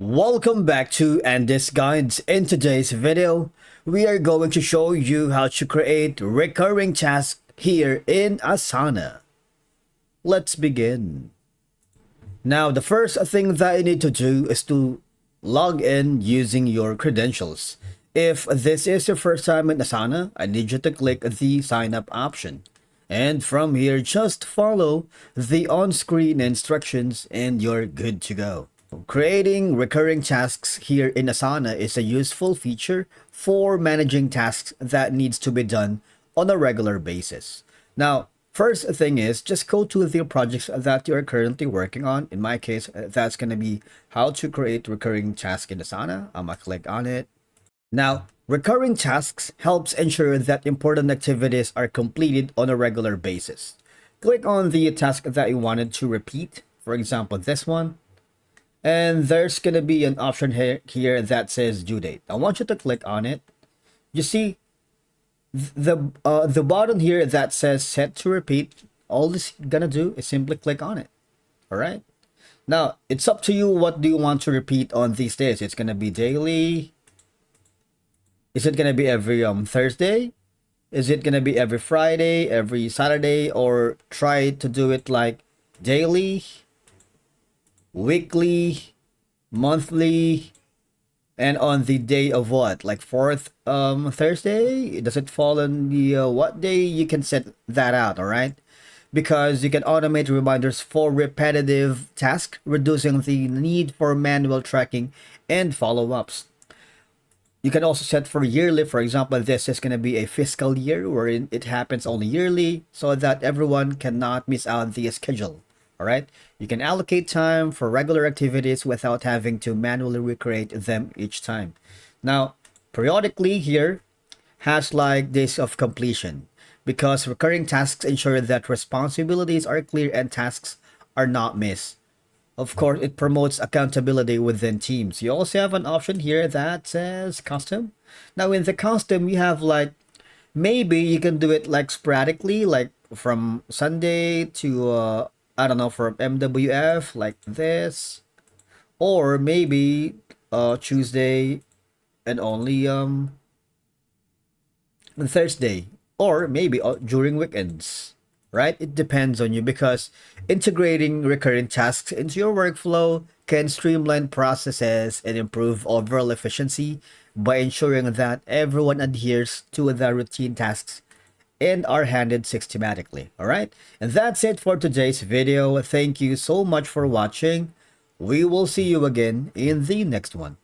Welcome back to Andy's Guides. In today's video, we are going to show you how to create recurring tasks here in Asana. Let's begin. Now, the first thing that you need to do is to log in using your credentials. If this is your first time in Asana, I need you to click the sign up option. And from here, just follow the on-screen instructions and you're good to go. Creating recurring tasks here in Asana is a useful feature for managing tasks that needs to be done on a regular basis. Now, first thing is just go to the projects that you're currently working on. In my case, that's going to be how to create recurring tasks in Asana. I'm going to click on it. Now, recurring tasks helps ensure that important activities are completed on a regular basis. Click on the task that you wanted to repeat. For example, this one. And there's going to be an option here that says due date. I want you to click on it. You see the button here that says set to repeat. All this going to do is simply click on it. All right. Now, it's up to you. What do you want to repeat on these days? It's going to be daily. Is it going to be every Thursday? Is it going to be every Friday, every Saturday, or try to do it like daily, weekly, monthly, and on the day of what, like fourth Thursday? Does it fall on the what day? You can set that out. All right, because you can automate reminders for repetitive tasks, reducing the need for manual tracking and follow-ups. You can also set for yearly. For example, this is going to be a fiscal year wherein it happens only yearly so that everyone cannot miss out the schedule. All right. You can allocate time for regular activities without having to manually recreate them each time. Now, periodically here has like days of completion because recurring tasks ensure that responsibilities are clear and tasks are not missed. Of course, it promotes accountability within teams. You also have an option here that says custom. Now in the custom, you have like, maybe you can do it like sporadically, like from Sunday to, I don't know, from MWF, like this. Or maybe Tuesday and only Thursday. Or maybe during weekends. Right? It depends on you because integrating recurring tasks into your workflow can streamline processes and improve overall efficiency by ensuring that everyone adheres to the routine tasks and are handled systematically. All right? And that's it for today's video. Thank you so much for watching. We will see you again in the next one.